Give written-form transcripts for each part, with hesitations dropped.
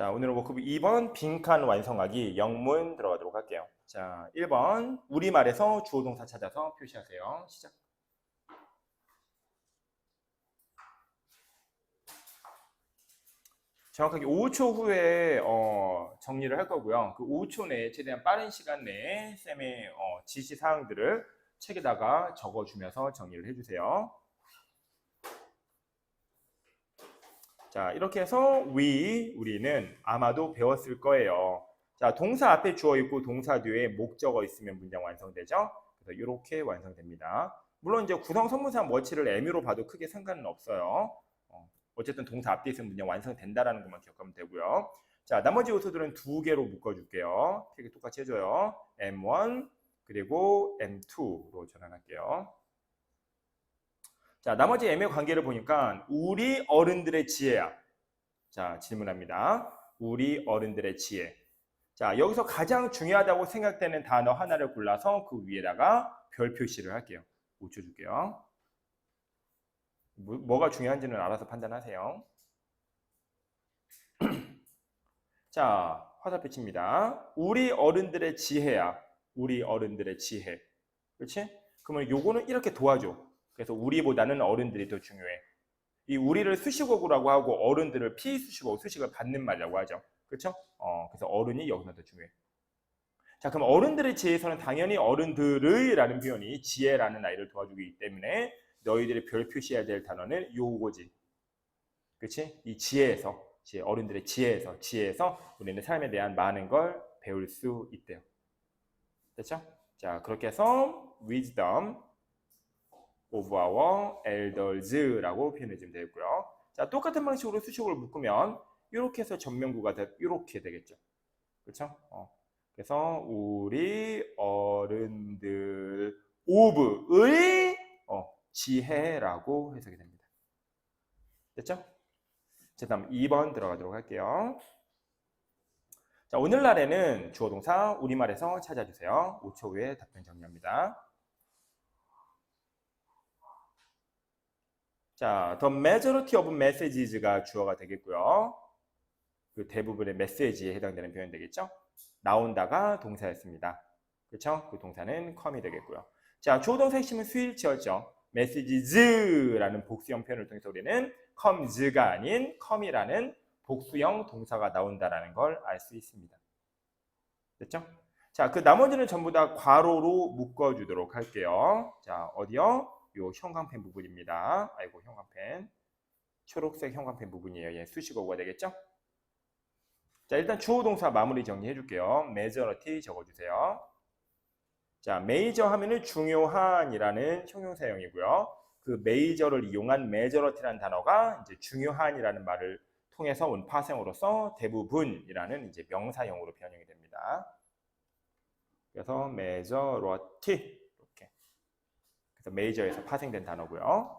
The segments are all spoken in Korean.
자, 오늘은 워크북 2번 빈칸 완성하기 영문 들어가도록 할게요. 자, 1번 우리말에서 주어 동사 찾아서 표시하세요. 시작. 정확하게 5초 후에 정리를 할 거고요. 그 5초 내에 최대한 빠른 시간 내에 쌤의 지시 사항들을 책에다가 적어주면서 정리를 해주세요. 자, 이렇게 해서 우리는 아마도 배웠을 거예요. 자, 동사 앞에 주어 있고 동사 뒤에 목적어 있으면 문장 완성되죠. 그래서 이렇게 완성됩니다. 물론 이제 구성 선문상 워치를 M으로 봐도 크게 상관은 없어요. 어쨌든 동사 앞에 있으면 문장 완성된다라는 것만 기억하면 되고요. 자, 나머지 요소들은 두 개로 묶어줄게요. 필기 똑같이 해줘요. M1 그리고 M2로 전환할게요. 자, 나머지 M의 관계를 보니까 우리 어른들의 지혜야. 자, 질문합니다. 우리 어른들의 지혜. 자, 여기서 가장 중요하다고 생각되는 단어 하나를 골라서 그 위에다가 별 표시를 할게요. 5초 줄게요. 뭐가 중요한지는 알아서 판단하세요. 자, 화살표 칩니다. 우리 어른들의 지혜야. 우리 어른들의 지혜. 그렇지? 그러면 요거는 이렇게 도와줘. 그래서 우리보다는 어른들이 더 중요해. 이 우리를 수식어구라고 하고 어른들을 피수식어, 수식을 받는 말이라고 하죠. 그렇죠? 그래서 어른이 여기서 더 중요해. 자, 그럼 어른들의 지혜에서는 당연히 어른들의 라는 표현이 지혜라는 아이를 도와주기 때문에 너희들이 별 표시해야 될 단어는 요거지. 그렇지? 이 지혜에서, 어른들의 지혜에서 우리는 삶에 대한 많은 걸 배울 수 있대요. 됐죠? 자, 그렇게 해서 wisdom of our elders라고 표현해주면 되겠고요. 자, 똑같은 방식으로 수식어를 묶으면 이렇게 해서 전면구가 이렇게 되겠죠. 그렇죠? 그래서 우리 어른들 of의 지혜라고 해석이 됩니다. 됐죠? 자, 다음 2번 들어가도록 할게요. 자, 오늘날에는 주어 동사 우리말에서 찾아주세요. 5초 후에 답변 정리합니다. 자, the majority of messages가 주어가 되겠고요. 그 대부분의 메시지에 해당되는 표현이 되겠죠. 나온다가 동사였습니다. 그렇죠? 그 동사는 come이 되겠고요. 자, 주어 동사 핵심은 스위치였죠. messages라는 복수형 표현을 통해서 우리는 comes가 아닌 come이라는 복수형 동사가 나온다라는 걸 알 수 있습니다. 됐죠? 자, 그 나머지는 전부 다 괄호로 묶어주도록 할게요. 자, 어디요? 요 형광펜 부분입니다. 아이고, 형광펜. 초록색 형광펜 부분이에요. 얘 수식어가 되겠죠? 자, 일단 주어 동사 마무리 정리해 줄게요. majority 적어주세요. 자, major 하면은 중요한이라는 형용사형이고요. 그 major를 이용한 majority라는 단어가 이제 중요한이라는 말을 통해서 온 파생어로서 대부분이라는 이제 명사형으로 변형이 됩니다. 그래서 majority 이렇게. 그래서 major에서 파생된 단어고요.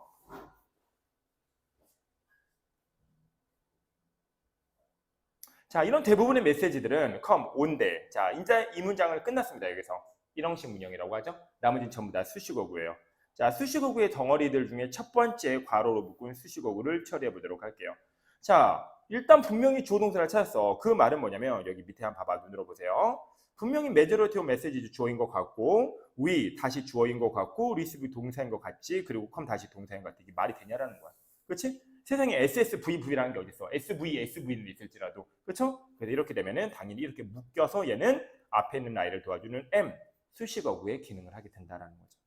자, 이런 대부분의 메시지들은 come, 온대. 자, 이제 이 문장을 끝났습니다. 여기서 일형식 문형이라고 하죠. 나머지는 전부 다 수식어구예요. 자, 수식어구의 덩어리들 중에 첫 번째 괄호로 묶은 수식어구를 처리해 보도록 할게요. 자, 일단 분명히 주어 동사를 찾았어. 그 말은 뭐냐면 여기 밑에 한번 봐봐. 눈으로 보세요. 분명히 majority of message 주어인 것 같고 we 다시 주어인 것 같고 receive 동사인 것 같지. 그리고 come 다시 동사인 것 같지. 이게 말이 되냐라는 거야. 그렇지? 세상에 SSVV라는 게 어딨어? SV는 있을지라도. 그렇죠? 그래서 이렇게 되면은 당연히 이렇게 묶여서 얘는 앞에 있는 아이를 도와주는 M, 수식어구의 기능을 하게 된다는 거죠.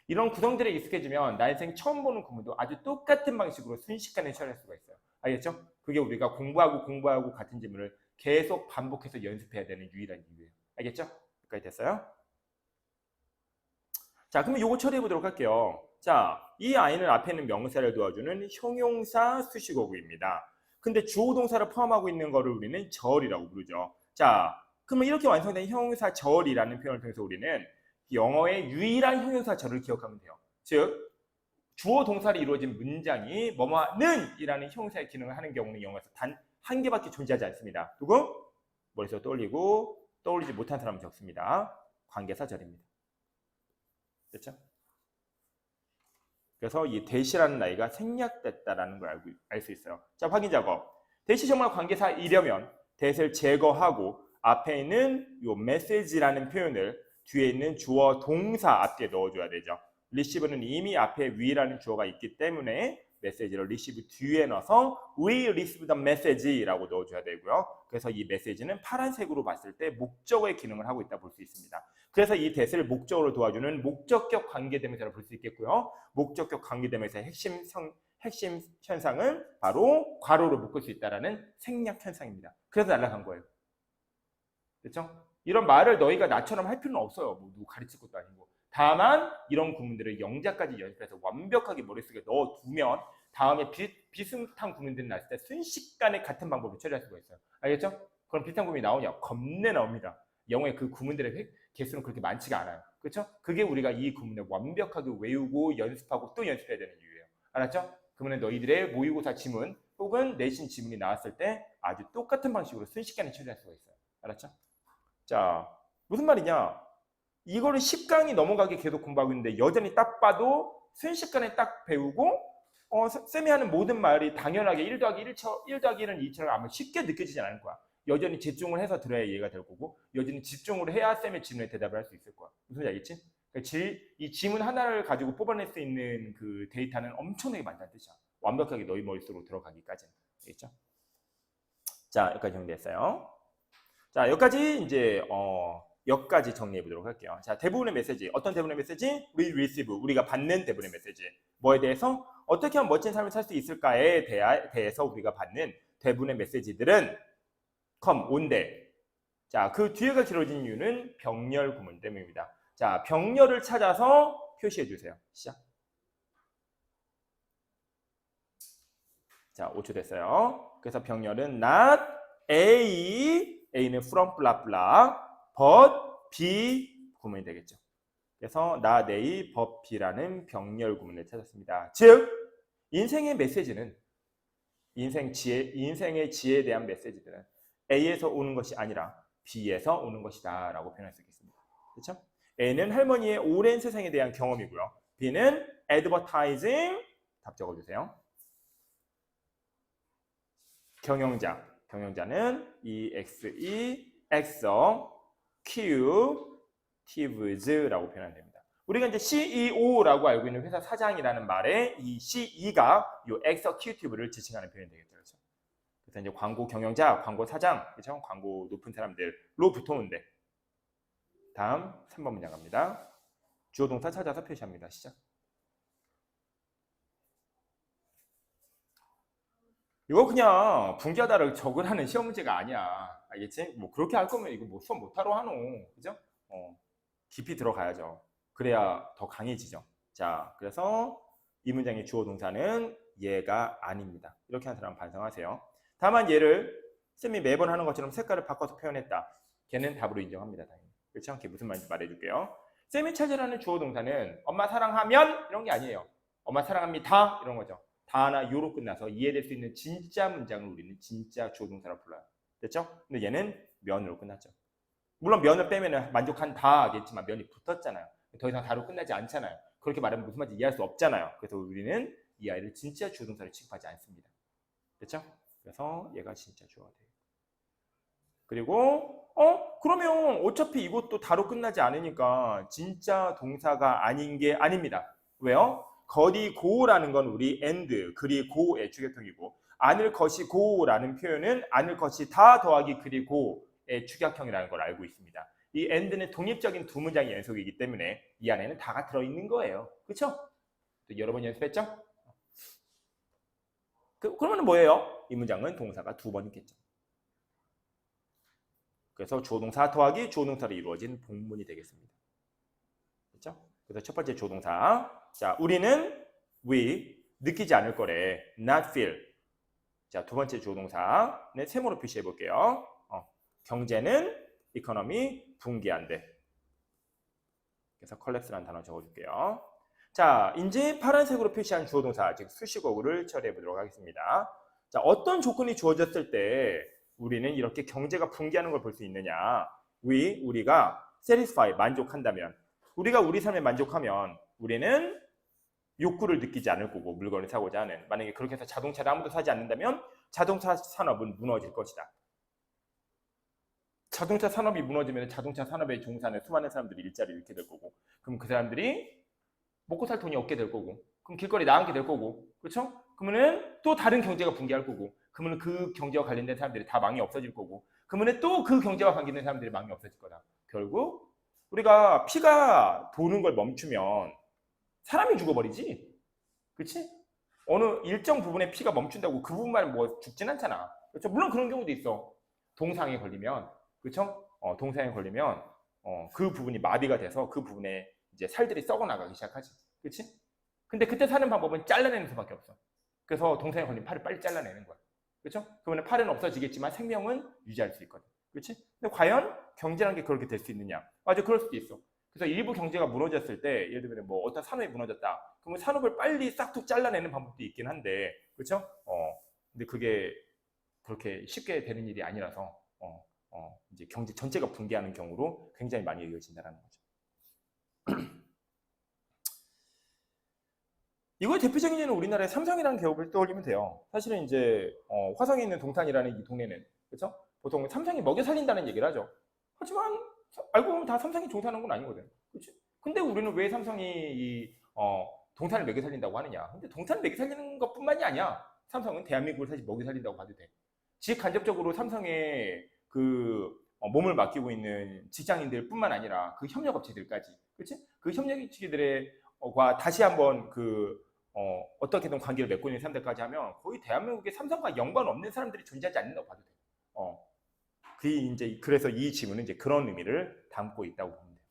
이런 구성들에 익숙해지면 난생 처음 보는 구문도 아주 똑같은 방식으로 순식간에 처리할 수가 있어요. 알겠죠? 그게 우리가 공부하고 같은 질문을 계속 반복해서 연습해야 되는 유일한 이유예요. 알겠죠? 여기까지 됐어요? 자, 그러면 요거 처리해 보도록 할게요. 자, 이 아이는 앞에 있는 명사를 도와주는 형용사 수식어구입니다. 근데 주어 동사를 포함하고 있는 거를 우리는 절이라고 부르죠. 자, 그러면 이렇게 완성된 형용사 절이라는 표현을 통해서 우리는 영어의 유일한 형용사 절을 기억하면 돼요. 즉, 주어 동사로 이루어진 문장이 뭐뭐는 이라는 형용사의 기능을 하는 경우는 영어에서 단 한 개밖에 존재하지 않습니다. 누구? 머릿속에 떠올리고 떠올리지 못한 사람은 적습니다. 관계사 절입니다. 됐죠? 그래서 이 대시라는 나이가 생략됐다라는 걸 알 수 있어요. 자, 확인 작업. 대시 정말 관계사이려면 that을 제거하고 앞에 있는 요 message라는 표현을 뒤에 있는 주어 동사 앞에 넣어줘야 되죠. receive는 이미 앞에 we라는 주어가 있기 때문에 메시지를 receive 뒤에 넣어서 we receive the message라고 넣어줘야 되고요. 그래서 이 메시지는 파란색으로 봤을 때 목적어의 기능을 하고 있다 볼 수 있습니다. 그래서 이 that을 목적어로 도와주는 목적격 관계대명사로 볼 수 있겠고요. 목적격 관계대명사의 핵심 현상은 바로 괄호로 묶을 수 있다는 생략 현상입니다. 그래서 날아간 거예요. 그렇죠? 이런 말을 너희가 나처럼 할 필요는 없어요. 뭐 누구 가르칠 것도 아니고. 다만 이런 구문들을 영자까지 연습해서 완벽하게 머릿속에 넣어두면 다음에 비슷한 구문들이 났을 때 순식간에 같은 방법으로 처리할 수가 있어요. 알겠죠? 그럼 비슷한 구문이 나오냐? 겁내 나옵니다. 영어에 그 구문들의 개수는 그렇게 많지가 않아요. 그렇죠? 그게 우리가 이 구문을 완벽하게 외우고 연습하고 또 연습해야 되는 이유예요. 알았죠? 그러면 너희들의 모의고사 지문 혹은 내신 지문이 나왔을 때 아주 똑같은 방식으로 순식간에 처리할 수가 있어요. 알았죠? 자, 무슨 말이냐? 이거를 10강이 넘어가게 계속 공부하고 있는데 여전히 딱 봐도 순식간에 딱 배우고 쌤이 하는 모든 말이 당연하게 1 더하기 1은 2처럼 아마 쉽게 느껴지지 않을 거야. 여전히 집중을 해서 들어야 이해가 될 거고 여전히 집중을 해야 쌤의 질문에 대답을 할 수 있을 거야. 무슨 말인지 알겠지? 그러니까 이 지문 하나를 가지고 뽑아낼 수 있는 그 데이터는 엄청나게 많다는 뜻이야. 완벽하게 너희 머릿속으로 들어가기까지는. 알겠죠? 자, 여기까지 정리했어요. 자, 여기까지 이제 여기까지 정리해 보도록 할게요. 자, 대부분의 메시지. 어떤 대부분의 메시지? We receive. 우리가 받는 대부분의 메시지. 뭐에 대해서? 어떻게 하면 멋진 삶을 살 수 있을까에 대해서 우리가 받는 대부분의 메시지들은 come, 온대. 자, 그 뒤에가 길어진 이유는 병렬 구문 때문입니다. 자, 병렬을 찾아서 표시해 주세요. 시작. 자, 5초 됐어요. 그래서 병렬은 not A는 from blah blah, but B 구문이 되겠죠. 그래서 not A, but B라는 병렬 구문을 찾았습니다. 즉, 인생의 메시지는 인생의 지혜에 대한 메시지들은 A에서 오는 것이 아니라 B에서 오는 것이다 라고 표현할 수 있겠습니다. 그렇죠? A는 할머니의 오랜 세상에 대한 경험이고요. B는 advertising, 답 적어주세요. 경영자는 EXE, executives 라고 표현하면 됩니다. 우리가 이제 CEO라고 알고 있는 회사 사장이라는 말에 이 CE가 이 executive를 지칭하는 표현이 되겠죠. 그렇죠? 그래서 이제 광고 경영자, 광고 사장, 그렇죠? 광고 높은 사람들로 붙어오는데 다음 3번 문장 갑니다. 주어 동사 찾아서 표시합니다. 시작. 이거 그냥 분기하다를 적으라는 시험 문제가 아니야. 알겠지? 뭐 그렇게 할 거면 이거 뭐 수업 못하러 하노. 그죠? 깊이 들어가야죠. 그래야 더 강해지죠. 자, 그래서 이 문장의 주어 동사는 얘가 아닙니다. 이렇게 한 사람 반성하세요. 다만 얘를 쌤이 매번 하는 것처럼 색깔을 바꿔서 표현했다. 걔는 답으로 인정합니다. 당연히. 그렇죠? 걔 무슨 말인지 말해줄게요. 쌤이 찾으라는 주어 동사는 엄마 사랑하면 이런 게 아니에요. 엄마 사랑합니다 이런 거죠. 다나 요로 끝나서 이해될 수 있는 진짜 문장을 우리는 진짜 주어 동사로 불러요. 됐죠? 근데 얘는 면으로 끝났죠. 물론 면을 빼면 만족한다겠지만 면이 붙었잖아요. 더 이상 다로 끝나지 않잖아요. 그렇게 말하면 무슨 말인지 이해할 수 없잖아요. 그래서 우리는 이 아이를 진짜 주어 동사로 취급하지 않습니다. 됐죠? 그래서 얘가 진짜 주어가 돼요. 그리고 그러면 어차피 이것도 다로 끝나지 않으니까 진짜 동사가 아닌 게 아닙니다. 왜요? 거리고라는 건 우리 and, 그리고의 축약형이고 안을 것이고라는 표현은 안을 것이 다 더하기 그리고의 축약형이라는 걸 알고 있습니다. 이 and는 독립적인 두 문장의 연속이기 때문에 이 안에는 다가 들어있는 거예요. 그렇죠? 여러 번 연습했죠? 그러면 뭐예요? 이 문장은 동사가 두 번 있겠죠. 그래서 주어동사 더하기 주어동사로 이루어진 복문이 되겠습니다. 그렇죠? 그래서 첫 번째 주어동사. 자, 우리는 we 느끼지 않을 거래. not feel. 자, 두 번째 주어동사는 세모로 표시해 볼게요. 경제는 economy 붕괴한대. 그래서 collapse라는 단어 적어줄게요. 자, 이제 파란색으로 표시한 주어동사, 즉 수식어구를 처리해 보도록 하겠습니다. 자, 어떤 조건이 주어졌을 때 우리는 이렇게 경제가 붕괴하는 걸 볼 수 있느냐? 우리가 satisfy, 만족한다면, 우리가 우리 삶에 만족하면 우리는 욕구를 느끼지 않을 거고 물건을 사고자 하는, 만약에 그렇게 해서 자동차를 아무도 사지 않는다면 자동차 산업은 무너질 것이다. 자동차 산업이 무너지면 자동차 산업에 종사하는 수많은 사람들이 일자리를 잃게 될 거고, 그럼 그 사람들이 먹고 살 돈이 없게 될 거고, 그럼 길거리 나앉게 될 거고, 그렇죠? 그러면은 또 다른 경제가 붕괴할 거고, 그러면 그 경제와 관련된 사람들이 다 망이 없어질 거고, 그러면 또 그 경제와 관계된 사람들이 망이 없어질 거다. 결국 우리가 피가 도는 걸 멈추면 사람이 죽어버리지, 그렇지? 어느 일정 부분에 피가 멈춘다고 그 부분만 뭐 죽진 않잖아. 그렇죠? 물론 그런 경우도 있어. 동상에 걸리면, 그렇죠? 동상에 걸리면 그 부분이 마비가 돼서 그 부분에 이제 살들이 썩어 나가기 시작하지, 그렇지? 근데 그때 사는 방법은 잘라내는 수밖에 없어. 그래서 동상에 걸린 팔을 빨리 잘라내는 거야, 그렇죠? 그러면 팔은 없어지겠지만 생명은 유지할 수 있거든, 그렇지? 근데 과연 경제라는 게 그렇게 될 수 있느냐? 맞아, 그럴 수도 있어. 그래서 일부 경제가 무너졌을 때, 예를 들면 뭐 어떤 산업이 무너졌다. 그러면 산업을 빨리 싹둑 잘라내는 방법도 있긴 한데, 그렇죠? 근데 그게 그렇게 쉽게 되는 일이 아니라서 이제 경제 전체가 붕괴하는 경우로 굉장히 많이 이어진다는 거죠. 이거의 대표적인 예는 우리나라의 삼성이라는 기업을 떠올리면 돼요. 사실은 이제 화성에 있는 동탄이라는 이 동네는, 그렇죠? 보통 삼성이 먹여 살린다는 얘기를 하죠. 하지만 알고 보면 다 삼성이 종사하는 건 아니거든, 그렇지? 근데 우리는 왜 삼성이 이 동탄을 먹여 살린다고 하느냐? 근데 동탄을 먹여 살리는 것뿐만이 아니야. 삼성은 대한민국을 사실 먹여 살린다고 봐도 돼. 직간접적으로 삼성에 그 몸을 맡기고 있는 직장인들뿐만 아니라 그 협력업체들까지, 그렇지? 그 협력업체들의 과 다시 한번 어떻게든 관계를 맺고 있는 사람들까지 하면 거의 대한민국에 삼성과 연관 없는 사람들이 존재하지 않는다고 봐도 돼. 그래서 이 지문은 이제 그런 의미를 담고 있다고 보면 돼요.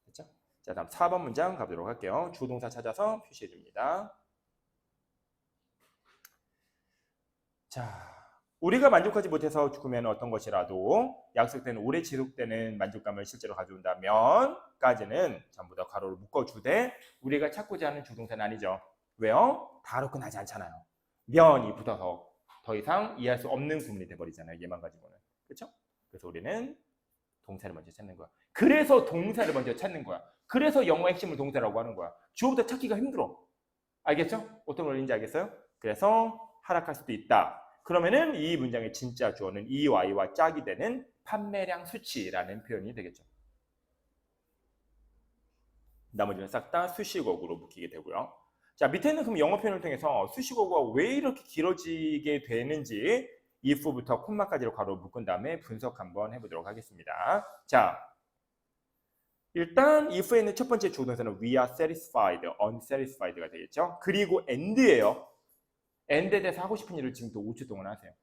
됐죠? 자, 다음 4번 문장 가보도록 할게요. 주동사 찾아서 표시해 줍니다. 자, 우리가 만족하지 못해서 죽으면 어떤 것이라도 약속된 오래 지속되는 만족감을 실제로 가져온다면 까지는 전부 다 가로로 묶어주되 우리가 찾고자 하는 주동사는 아니죠. 왜요? 다로 끝나지 않잖아요. 면이 붙어서 더 이상 이해할 수 없는 구문이 돼버리잖아요. 얘만 가지고는. 그렇죠? 그래서 우리는 동사를 먼저 찾는 거야. 그래서 동사를 먼저 찾는 거야. 그래서 영어 핵심을 동사라고 하는 거야. 주어부터 찾기가 힘들어. 알겠죠? 어떤 원리인지 알겠어요? 그래서 하락할 수도 있다. 그러면은 이 문장의 진짜 주어는 EY와 짝이 되는 판매량 수치라는 표현이 되겠죠. 나머지는 싹 다 수식어구로 묶이게 되고요. 자, 밑에는 그럼 영어 표현을 통해서 수식어구가 왜 이렇게 길어지게 되는지 if부터 콤마까지로 가로 묶은 다음에 분석 한번 해보도록 하겠습니다. 자, 일단 if에 있는 첫 번째 주어동사는 we are satisfied, unsatisfied가 되겠죠. 그리고 and예요. and에 대해서 하고 싶은 일을 지금부터 5초 동안 하세요.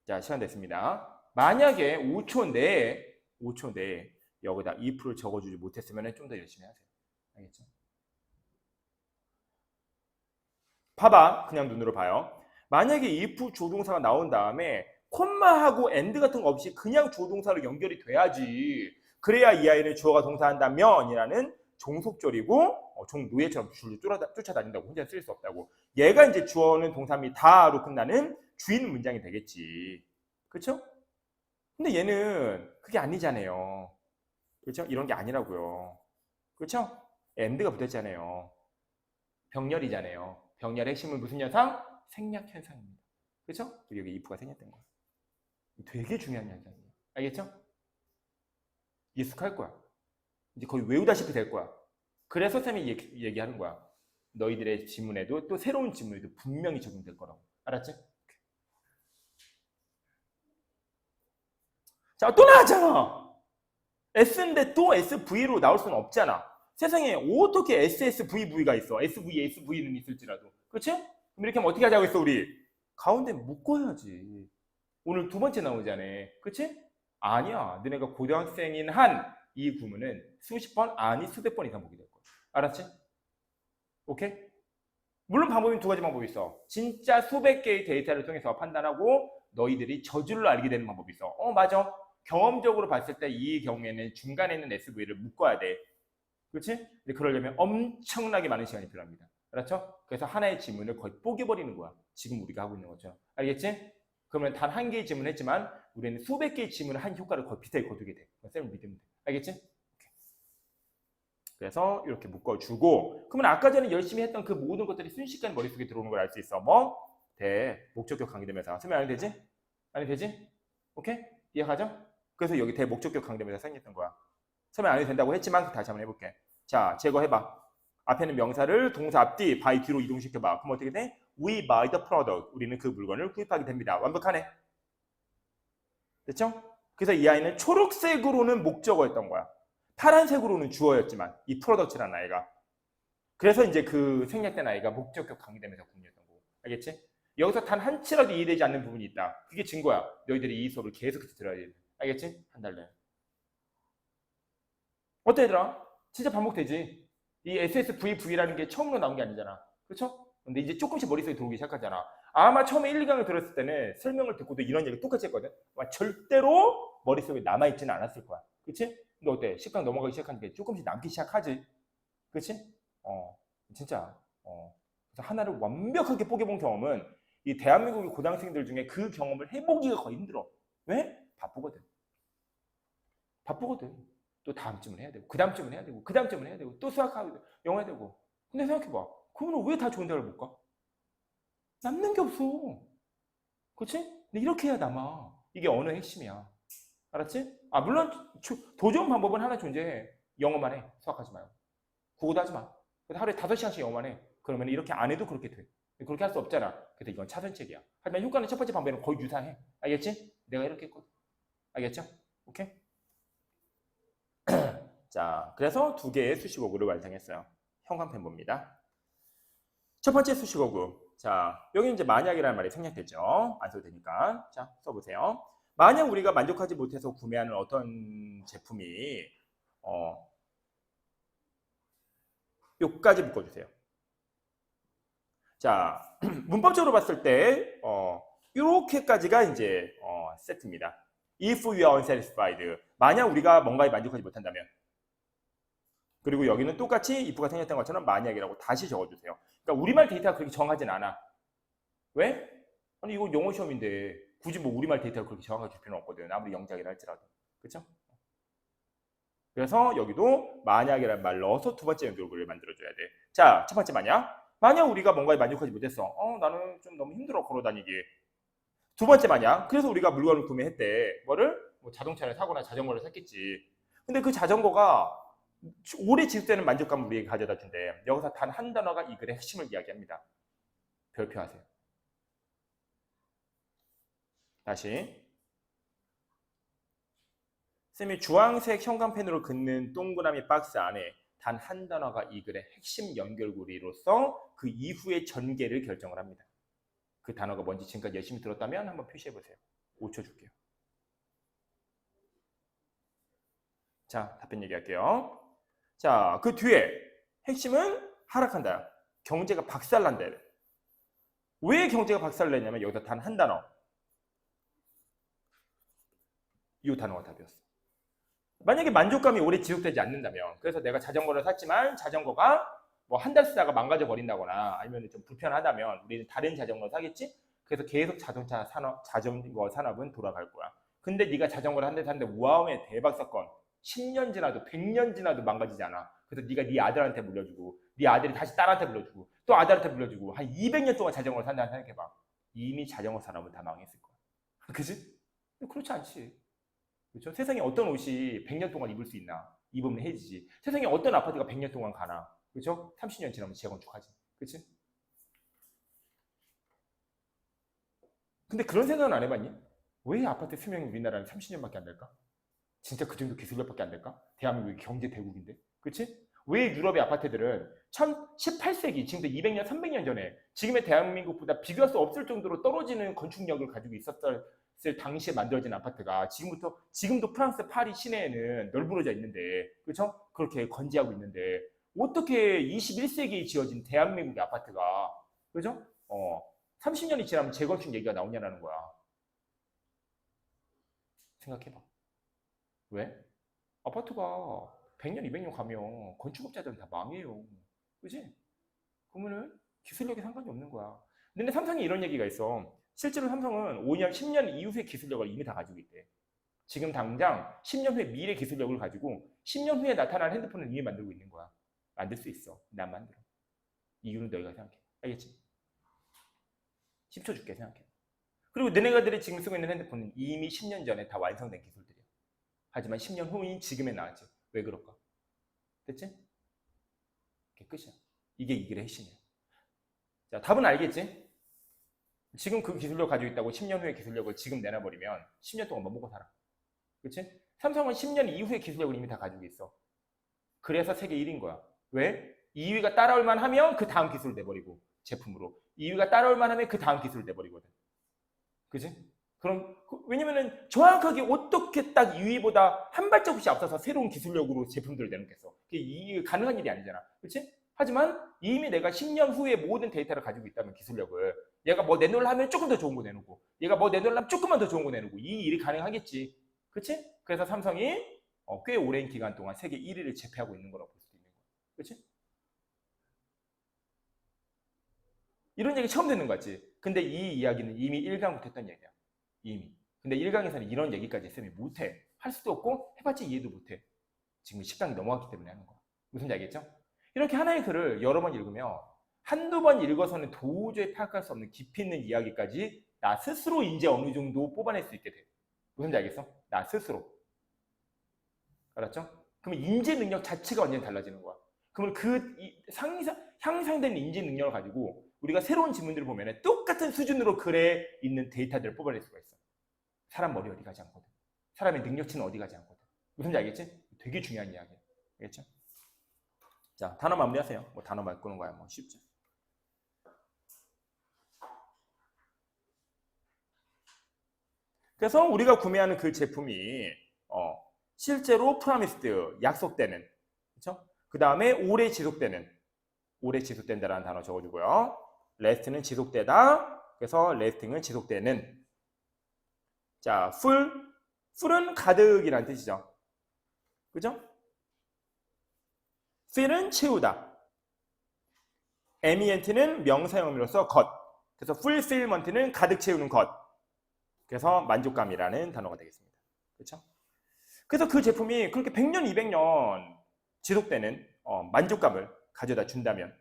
자, 시간 됐습니다. 만약에 5초 내에 여기다 if를 적어주지 못했으면 좀 더 열심히 하세요. 알겠죠? 봐봐. 그냥 눈으로 봐요. 만약에 if 조동사가 나온 다음에 콤마하고 and 같은 거 없이 그냥 조동사로 연결이 돼야지. 그래야 이 아이는 주어가 동사한다면 이라는 종속절이고 종노예처럼 줄을 쫓아다닌다고 혼자 쓸 수 없다고. 얘가 이제 주어는 동사미 다로 끝나는 주인 문장이 되겠지. 그렇죠? 근데 얘는 그게 아니잖아요. 그렇죠? 이런 게 아니라고요. 그렇죠? and가 붙었잖아요. 병렬이잖아요. 병렬의 핵심은 무슨 현상? 생략 현상입니다. 그렇죠? 여기 if가 생략된 거야. 되게 중요한 현상이에요. 알겠죠? 익숙할 거야. 이제 거의 외우다시피 될 거야. 그래서 쌤이 얘기하는 거야. 너희들의 지문에도 또 새로운 지문에도 분명히 적용될 거라고. 알았지? 자, 또 나왔잖아. S인데 또 SV로 나올 수는 없잖아. 세상에 어떻게 SSVV가 있어. SV는 있을지라도. 그렇지? 그럼 이렇게 하면 어떻게 하자고 했어 우리? 가운데 묶어야지. 오늘 두 번째 나오잖아. 그렇지? 아니야. 너네가 고등학생인 한 이 구문은 수십 번, 아니 수백 번 이상 보게 될 거야. 알았지? 오케이? 물론 방법이 두 가지 방법이 있어. 진짜 수백 개의 데이터를 통해서 판단하고 너희들이 저주를 알게 되는 방법이 있어. 맞아. 경험적으로 봤을 때 이 경우에는 중간에 있는 SV를 묶어야 돼. 그렇지? 근데 그러려면 엄청나게 많은 시간이 필요합니다. 알았죠? 그래서 하나의 지문을 거의 뽀개버리는 거야. 지금 우리가 하고 있는 것처럼. 알겠지? 그러면 단 한 개의 지문을 했지만 우리는 수백 개의 지문을 한 효과를 거의 비슷하게 거두게 돼. 쌤을 믿으면 돼. 알겠지? 그래서 이렇게 묶어주고 그러면 아까 전에 열심히 했던 그 모든 것들이 순식간에 머릿속에 들어오는 걸 알 수 있어. 뭐? 대목적격 강조대명사. 설명 안 되지? 안 되지? 오케이? 이해가죠? 그래서 여기 대목적격 강조대명사 생겼던 거야. 설명 안 해도 된다고 했지만 다시 한번 해볼게. 자, 제거해봐. 앞에는 명사를 동사 앞뒤, by 뒤로 이동시켜봐. 그럼 어떻게 돼? We buy the product. 우리는 그 물건을 구입하게 됩니다. 완벽하네. 됐죠? 그래서 이 아이는 초록색으로는 목적어였던 거야. 파란색으로는 주어였지만 이 프로덕트라는 아이가. 그래서 이제 그 생략된 아이가 목적격 관계되면서 구분이었던 거고. 알겠지? 여기서 단 한치라도 이해되지 않는 부분이 있다. 그게 증거야. 너희들이 이 수업을 계속해서 들어야 돼. 알겠지? 한 달 내에. 어때 얘들아? 진짜 반복되지? 이 SSVV라는 게 처음으로 나온 게 아니잖아. 그렇죠? 근데 이제 조금씩 머릿속에 들어오기 시작하잖아. 아마 처음에 1, 2강을 들었을 때는 설명을 듣고도 이런 얘기 똑같이 했거든. 아마 절대로 머릿속에 남아있지는 않았을 거야. 그치? 근데 어때? 10강 넘어가기 시작하니까 조금씩 남기 시작하지. 그치? 진짜. 그래서 하나를 완벽하게 뽀개본 경험은 이 대한민국의 고등학생들 중에 그 경험을 해보기가 거의 힘들어. 왜? 바쁘거든. 바쁘거든. 또 다음 주문 해야 되고, 그 다음 주문 해야 되고, 그 다음 주문 해야 되고, 또 수학하고, 영어 해야 되고. 근데 생각해봐. 그러면 왜 다 좋은 대학을 못 가? 남는 게 없어. 그렇지? 근데 이렇게 해야 남아. 이게 언어의 핵심이야. 알았지? 물론 도전 방법은 하나 존재해. 영어만 해. 수학하지 마요. 국어도 하지 마. 그래서 하루에 5시간씩 영어만 해. 그러면 이렇게 안 해도 그렇게 돼. 그렇게 할 수 없잖아. 그래서 이건 차선책이야. 하지만 효과는 첫 번째 방법이랑 거의 유사해. 알겠지? 내가 이렇게 했거든. 알겠죠? 오케이? 자, 그래서 두 개의 수식어구를 완성했어요. 형광펜 봅니다. 첫 번째 수식어구. 자, 여기 이제 만약이라는 말이 생략됐죠. 안 써도 되니까. 자, 써보세요. 만약 우리가 만족하지 못해서 구매하는 어떤 제품이 요까지 묶어주세요. 자, 문법적으로 봤을 때 이렇게까지가 이제 세트입니다. If we are unsatisfied. 만약 우리가 뭔가에 만족하지 못한다면. 그리고 여기는 똑같이 if가 생겼던 것처럼 만약이라고 다시 적어주세요. 그러니까 우리말 데이터가 그렇게 정하진 않아. 왜? 아니 이거 영어 시험인데 굳이 뭐 우리말 데이터가 그렇게 정확하게 줄 필요는 없거든. 아무리 영작이라 할지라도. 그렇죠? 그래서 여기도 만약이라는 말 넣어서 두 번째 연결구를 만들어줘야 돼. 자, 첫 번째 만약. 만약 우리가 뭔가에 만족하지 못했어. 나는 좀 너무 힘들어 걸어 다니기. 두 번째 만약. 그래서 우리가 물건을 구매했대. 뭐를? 뭐 자동차를 사거나 자전거를 샀겠지. 근데 그 자전거가 오래 지속되는 만족감을 우리에게 가져다 준대. 여기서 단 한 단어가 이 글의 핵심을 이야기합니다. 별표하세요. 다시. 쌤이 주황색 형광펜으로 긋는 동그라미 박스 안에 단 한 단어가 이 글의 핵심 연결고리로서 그 이후의 전개를 결정을 합니다. 그 단어가 뭔지 지금까지 열심히 들었다면 한번 표시해보세요. 5초 줄게요. 자, 답변 얘기할게요. 자, 그 뒤에 핵심은 하락한다. 경제가 박살난다. 왜 경제가 박살났냐면 여기서 단 한 단어. 이 단어가 답이었어. 만약에 만족감이 오래 지속되지 않는다면, 그래서 내가 자전거를 샀지만 자전거가 뭐 한 달 쓰다가 망가져 버린다거나 아니면 좀 불편하다면 우리는 다른 자전거를 사겠지? 그래서 계속 자전거 산업은 돌아갈 거야. 근데 네가 자전거를 한 대 샀는데 우아함의 대박 사건. 10년 지나도 100년 지나도 망가지지 않아. 그래서 네가 네 아들한테 물려주고 네 아들이 다시 딸한테 물려주고 또 아들한테 물려주고 한 200년 동안 자전거를 산다는 생각해봐. 이미 자전거 산업은 다 망했을 거야. 그지? 그렇지 않지. 그렇죠? 세상에 어떤 옷이 100년 동안 입을 수 있나? 입으면 해지지. 세상에 어떤 아파트가 100년 동안 가나? 그렇죠? 30년 지나면 재건축하지. 그렇지? 근데 그런 생각은 안 해봤니? 왜 아파트 수명이 우리나라는 30년밖에 안 될까? 진짜 그 정도 기술력밖에 안 될까? 대한민국이 경제 대국인데. 그렇지? 왜 유럽의 아파트들은 18세기, 지금부터 200년, 300년 전에 지금의 대한민국보다 비교할 수 없을 정도로 떨어지는 건축력을 가지고 있었을 당시에 만들어진 아파트가 지금도 프랑스 파리 시내에는 널브러져 있는데, 그렇죠? 그렇게 건재하고 있는데 어떻게 21세기에 지어진 대한민국의 아파트가, 그렇죠? 30년이 지나면 재건축 얘기가 나오냐라는 거야. 생각해봐. 왜? 아파트가 100년, 200년 가면 건축업자들은 다 망해요. 그지? 그러면은 기술력에 상관이 없는 거야. 근데 삼성이 이런 얘기가 있어. 실제로 삼성은 5년, 10년 이후의 기술력을 이미 다 가지고 있대. 지금 당장 10년 후에 미래 기술력을 가지고 10년 후에 나타날 핸드폰을 이미 만들고 있는 거야. 만들 수 있어. 난 만들어. 이유는 너희가 생각해. 알겠지? 10초 줄게 생각해. 그리고 너네가들이 지금 쓰고 있는 핸드폰은 이미 10년 전에 다 완성된 기술들이야. 하지만 10년 후인 지금에 나왔지. 왜 그럴까? 됐지? 이게 끝이야. 이게 이 길의 핵심이야. 자, 답은 알겠지? 지금 그 기술력 가지고 있다고 10년 후의 기술력을 지금 내놔버리면 10년 동안 뭐 먹고 살아. 그치? 삼성은 10년 이후의 기술력을 이미 다 가지고 있어. 그래서 세계 1위인 거야. 왜? 2위가 따라올 만하면 그 다음 기술을 내버리고 제품으로 2위가 따라올 만하면 그 다음 기술을 내버리거든. 그치? 그럼 왜냐면은 정확하게 어떻게 딱 2위보다 한 발짝씩 앞서서 새로운 기술력으로 제품들을 내놓겠어. 이게 가능한 일이 아니잖아. 그치? 하지만 이미 내가 10년 후에 모든 데이터를 가지고 있다면 기술력을 얘가 뭐 내놓으려 하면 조금 더 좋은 거 내놓고 얘가 뭐 내놓으려 하면 조금만 더 좋은 거 내놓고 이 일이 가능하겠지. 그치? 그래서 삼성이 꽤 오랜 기간 동안 세계 1위를 제패하고 있는 거라고 볼 수도 있는 거야. 그치? 이런 얘기 처음 듣는 거 같지? 근데 이 이야기는 이미 1강부터 했던 얘기야. 이미. 근데 1강에서는 이런 얘기까지 쌤이 못해. 할 수도 없고 해봤자 이해도 못해. 지금 10강이 넘어갔기 때문에 하는 거야. 무슨 알겠죠? 이렇게 하나의 글을 여러 번 읽으면 한두 번 읽어서는 도저히 파악할 수 없는 깊이 있는 이야기까지 나 스스로 이제 어느 정도 뽑아낼 수 있게 돼. 무슨 알겠어? 나 스스로. 알았죠? 그러면 인지 능력 자체가 완전히 달라지는 거야. 그러면 그 향상된 인지 능력을 가지고 우리가 새로운 지문들을 보면 똑같은 수준으로 글에 있는 데이터들을 뽑아낼 수가 있어. 사람 머리 어디 가지 않거든. 사람의 능력치는 어디 가지 않거든. 무슨지 알겠지? 되게 중요한 이야기야. 알겠죠? 자, 단어 마무리하세요. 뭐 단어 바꾸는 거야. 뭐 쉽죠. 그래서 우리가 구매하는 그 제품이 실제로 프라미스드 약속되는, 그렇죠? 그 다음에 오래 지속된다라는 단어 적어주고요. 레스트는 지속되다. 그래서 레스팅은 지속되는. 자, 풀은 가득이라는 뜻이죠. 그죠? fill은 채우다. amient는 명사형으로서 것. 그래서 fulfillment는 가득 채우는 것. 그래서 만족감이라는 단어가 되겠습니다. 그렇죠? 그래서 그 제품이 그렇게 100년, 200년 지속되는 만족감을 가져다 준다면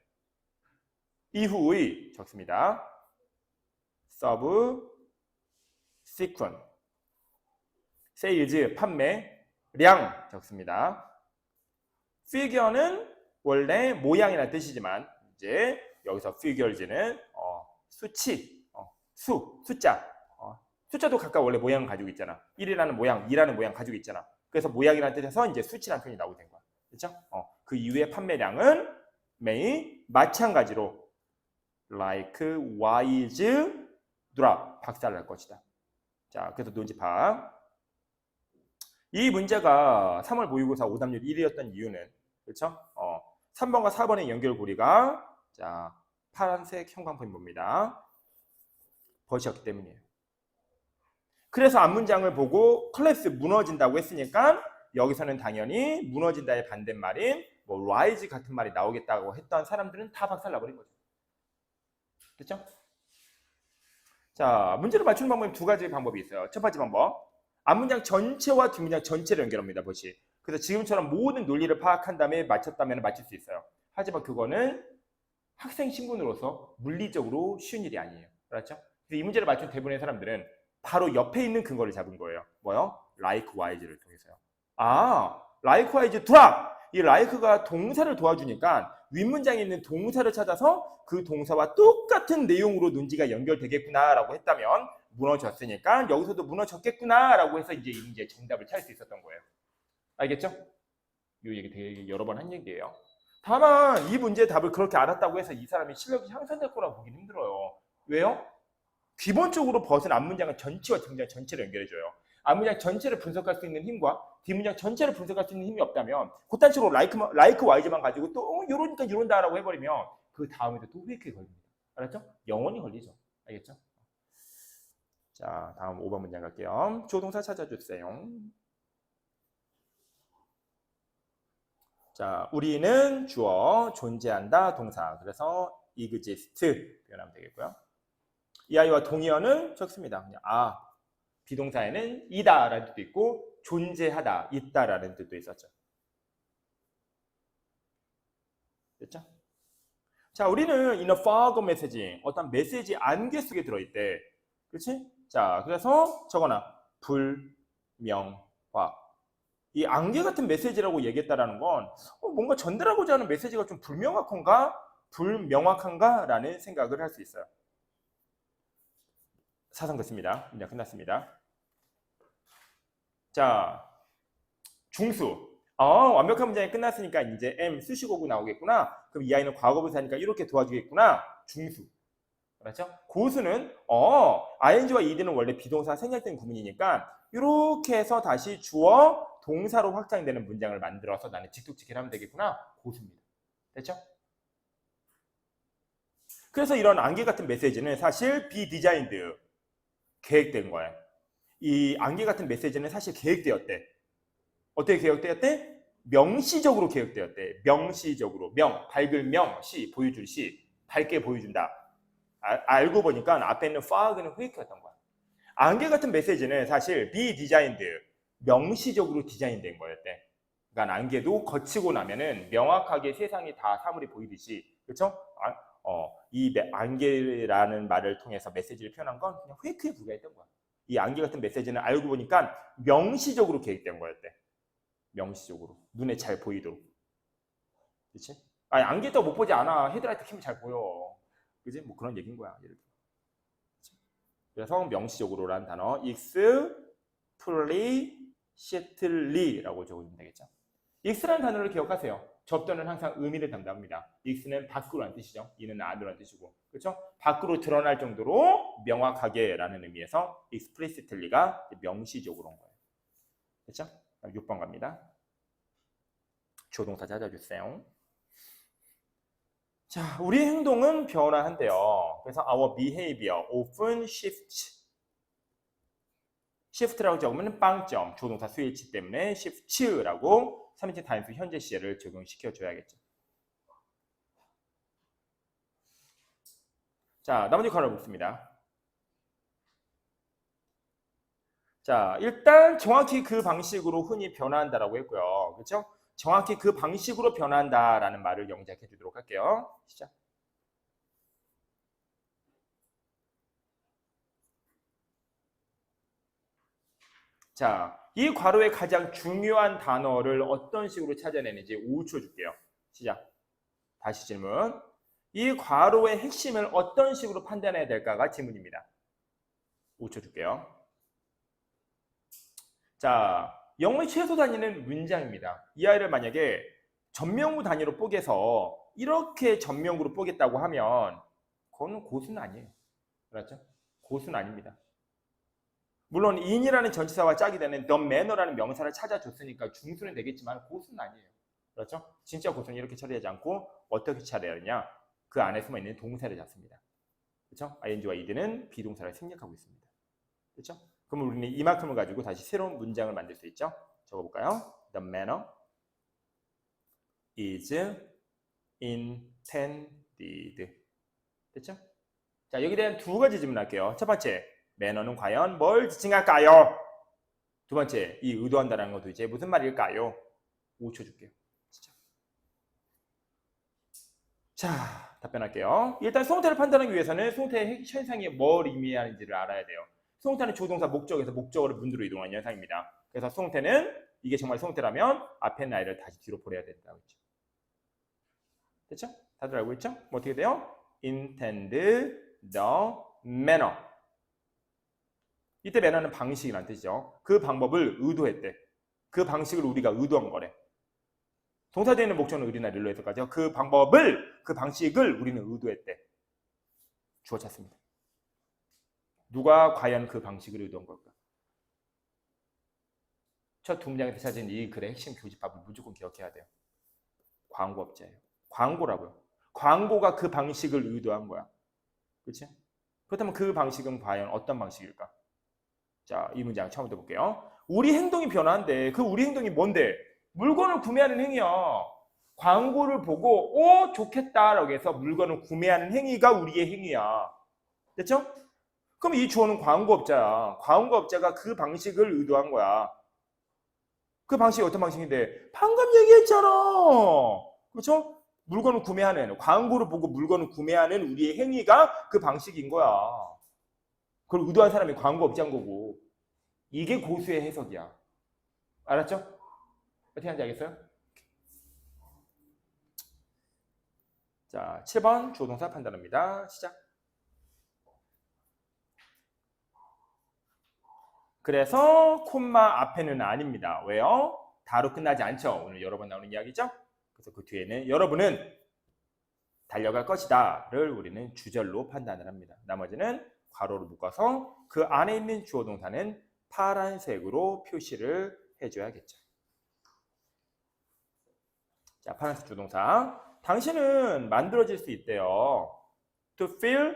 이후의 적습니다. subsequent sales 판매량 적습니다. figure는 원래 모양이라는 뜻이지만 이제 여기서 figures는 수치, 숫자. 숫자도 각각 원래 모양을 가지고 있잖아. 1이라는 모양, 2라는 모양 가지고 있잖아. 그래서 모양이라는 뜻에서 이제 수치라는 표현이 나오게 된 거야. 그렇죠? 그 이후의 판매량은 매일 마찬가지로 likewise drop 박살날 것이다. 자, 그래서 논집합. 이 문제가 3월 모의고사 오답률 1위였던 이유는 그렇죠? 3번과 4번의 연결고리가 자, 파란색 형광펜 봅니다. 벗이었기 때문이에요. 그래서 앞문장을 보고 컬랩스 무너진다고 했으니까 여기서는 당연히 무너진다의 반대말인 뭐 rise 같은 말이 나오겠다고 했던 사람들은 다 박살나버린 거죠. 됐죠? 자, 문제를 맞추는 방법은 두 가지 방법이 있어요. 첫 번째 방법, 앞문장 전체와 뒷문장 전체를 연결합니다. 벗이. 그래서 지금처럼 모든 논리를 파악한 다음에 맞췄다면 맞출 수 있어요. 하지만 그거는 학생 신분으로서 물리적으로 쉬운 일이 아니에요. 알았죠? 그래서 이 문제를 맞춘 대부분의 사람들은 바로 옆에 있는 근거를 잡은 거예요. 뭐요? likewise를 통해서요. likewise drop! 이 like가 동사를 도와주니까 윗문장에 있는 동사를 찾아서 그 동사와 똑같은 내용으로 논지가 연결되겠구나라고 했다면 무너졌으니까 여기서도 무너졌겠구나라고 해서 이제 이 문제의 정답을 찾을 수 있었던 거예요. 알겠죠? 이 얘기 되게 여러 번 한 얘기예요. 다만 이 문제의 답을 그렇게 알았다고 해서 이 사람이 실력이 향상될 거라고 보기는 힘들어요. 왜요? 기본적으로 벗은 앞문장은 전체와 뒷문장 전체를 연결해줘요. 앞문장 전체를 분석할 수 있는 힘과 뒷문장 전체를 분석할 수 있는 힘이 없다면 그딴 식으로 likewise 만 가지고 또 이러니까 이런다라고 해버리면 그 다음에도 또 회익에 걸립니다. 알았죠? 영원히 걸리죠. 알겠죠? 자, 다음 5번 문장 갈게요. 조동사 찾아주세요. 자, 우리는 주어, 존재한다, 동사. 그래서 exist 표현하면 되겠고요. 이 아이와 동의어는 적습니다. 그냥 비동사에는 이다라는 뜻도 있고 존재하다, 있다라는 뜻도 있었죠. 됐죠? 자, 우리는 in a fog message, 어떤 메시지 안개 속에 들어있대. 그렇지? 자, 그래서 적어놔. 불명확. 이 안개 같은 메시지라고 얘기했다라는 건 뭔가 전달하고자 하는 메시지가 좀 불명확한가? 불명확한가? 라는 생각을 할 수 있어요. 사상 됐습니다. 이제 끝났습니다. 자, 중수. 완벽한 문장이 끝났으니까 이제 M 수식어구 나오겠구나. 그럼 이 아이는 과거분사니까 이렇게 도와주겠구나. 중수. 그렇죠? 고수는 ing와 ed는 원래 비동사 생략된 구문이니까 이렇게 해서 다시 주어 동사로 확장되는 문장을 만들어서 나는 직독직해를 하면 되겠구나. 고수입니다. 됐죠? 그래서 이런 안개 같은 메시지는 사실 be designed, 계획된 거예요. 이 안개 같은 메시지는 사실 계획되었대. 어떻게 계획되었대? 명시적으로 계획되었대. 명시적으로. 밝을 명, 시, 보여줄 시. 밝게 보여준다. 알고 보니까 앞에 있는 fog는 페이크였던 거야. 안개 같은 메시지는 사실 be designed, 명시적으로 디자인된 거였대. 그러니까 안개도 거치고 나면은 명확하게 세상이 다 사물이 보이듯이, 그렇죠? 이 안개라는 말을 통해서 메시지를 표현한 건 그냥 페이크에 불과했던 거야. 이 안개 같은 메시지는 알고 보니까 명시적으로 계획된 거였대. 명시적으로. 눈에 잘 보이도록. 그치? 안개 또 못 보지 않아. 헤드라이트 켜면 잘 보여. 그지? 뭐 그런 얘기인 거야. 예를 들어. 그래서 명시적으로라는 단어 explicitly라고 적어주면 되겠죠. ex라는 단어를 기억하세요. 접두는 항상 의미를 담당합니다. ex는 밖으로라는 뜻이죠. 이는 안으로라는 뜻이고. 그렇죠? 밖으로 드러날 정도로 명확하게라는 의미에서 explicitly가 명시적으로인 거예요. 그렇죠? 6번 갑니다. 조동사 찾아주세요. 자, 우리 행동은 변화한대요. 그래서 our behavior often shifts. shift라고 적으면 빵점, 조동사 스위치 때문에 shift라고 3인칭 단수 현재 시제를 적용시켜 줘야겠죠. 자, 나머지 컬러 보겠습니다. 자, 일단 정확히 그 방식으로 흔히 변화한다라고 했고요. 그렇죠? 정확히 그 방식으로 변화한다라는 말을 영작해 주도록 할게요. 시작. 자, 이 괄호의 가장 중요한 단어를 어떤 식으로 찾아내는지 5초 줄게요. 시작. 다시 질문. 이 괄호의 핵심을 어떤 식으로 판단해야 될까가 질문입니다. 5초 줄게요. 자, 영어의 최소 단위는 문장입니다. 이 아이를 만약에 전명구 단위로 뽀개서 이렇게 전명구로 뽀겠다고 하면 그거는 고수는 아니에요. 그렇죠? 고수는 아닙니다. 물론 in이라는 전치사와 짝이 되는 the manner라는 명사를 찾아줬으니까 중수는 되겠지만 고수는 아니에요. 그렇죠? 진짜 고수는 이렇게 처리하지 않고 어떻게 처리해야 하느냐? 그 안에 숨어있는 동사를 잡습니다. 그렇죠? ing와 ed는 비동사를 생략하고 있습니다. 그렇죠? 그럼 우리는 이만큼을 가지고 다시 새로운 문장을 만들 수 있죠? 적어볼까요? The manner is intended. 됐죠? 자, 여기에 대한 두 가지 질문할게요. 첫 번째, 매너는 과연 뭘 지칭할까요? 두 번째, 이 의도한다는 것도 이제 무슨 말일까요? 5초 줄게요. 진짜. 자, 답변할게요. 일단 수동태를 판단하기 위해서는 수동태의 현상이 뭘 의미하는지를 알아야 돼요. 수동태는 조동사 목적에서 목적어를 문으로 이동하는 현상입니다. 그래서 수동태는 이게 정말 수동태라면 앞에 있는 아이를 다시 뒤로 보내야 된다고 했죠. 됐죠? 다들 알고 있죠? 뭐 어떻게 돼요? intend the manner. 이때 매너는 방식이라는 뜻이죠. 그 방법을 의도했대. 그 방식을 우리가 의도한 거래. 동사 뒤에 있는 목적은 의리나 릴로 해서까지요. 그 방법을, 그 방식을 우리는 의도했대. 주어 찾습니다. 누가 과연 그 방식을 의도한 걸까? 첫 두 문장에서 찾은 이 글의 핵심 교집합을 무조건 기억해야 돼요. 광고업자예요. 광고라고요. 광고가 그 방식을 의도한 거야. 그렇지? 그렇다면 그 방식은 과연 어떤 방식일까? 자, 이 문장 처음부터 볼게요. 우리 행동이 변화한데 그 우리 행동이 뭔데? 물건을 구매하는 행위야. 광고를 보고 좋겠다라고 해서 물건을 구매하는 행위가 우리의 행위야. 됐죠? 그럼 이 주어는 과언거업자야. 과언거업자가 그 방식을 의도한 거야. 그 방식이 어떤 방식인데? 방금 얘기했잖아. 그렇죠? 물건을 구매하는, 광고를 보고 물건을 구매하는 우리의 행위가 그 방식인 거야. 그걸 의도한 사람이 광고업자인 거고. 이게 고수의 해석이야. 알았죠? 어떻게 하는지 알겠어요? 자, 7번 주어동사 판단합니다. 시작. 그래서 콤마 앞에는 아닙니다. 왜요? 다로 끝나지 않죠. 오늘 여러 번 나오는 이야기죠. 그래서 그 뒤에는 여러분은 달려갈 것이다를 우리는 주절로 판단을 합니다. 나머지는 괄호로 묶어서 그 안에 있는 주어 동사는 파란색으로 표시를 해줘야겠죠. 자, 파란색 주동사. 당신은 만들어질 수 있대요. To feel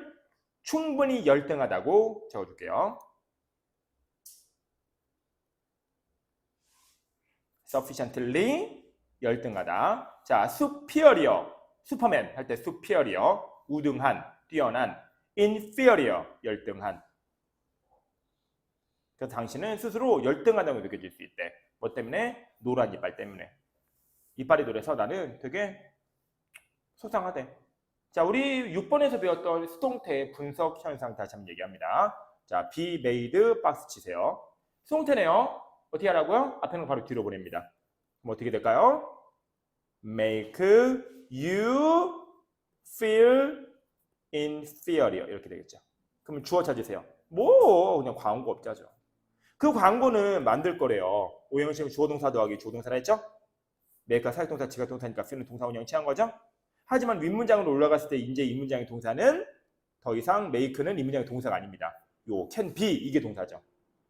충분히 열등하다고 적어줄게요. sufficiently 열등하다. 자, superior 슈퍼맨 할 때 superior 우등한, 뛰어난. inferior 열등한. 그래서 당신은 스스로 열등하다고 느껴질 수 있대. 뭐 때문에? 노란 이빨 때문에. 이빨이 노래서 나는 되게 속상하대. 자, 우리 6번에서 배웠던 수동태 분석 현상 다시 한번 얘기합니다. 자, be made 박스 치세요. 수동태네요. 어떻게 하라고요? 앞에는 바로 뒤로 보냅니다. 그럼 어떻게 될까요? make you feel inferior 이렇게 되겠죠. 그러면 주어 찾으세요. 뭐 그냥 과언거업자죠. 그 광고는 만들 거래요. 오형식은 주어 동사 더하기 주어 동사라 했죠? make가 사역동사, 지각동사니까 feel은 동사 운영 취한 거죠? 하지만 윗문장으로 올라갔을 때 이제 이 문장의 동사는 더 이상 make는 이 문장의 동사가 아닙니다. 요 can be 이게 동사죠.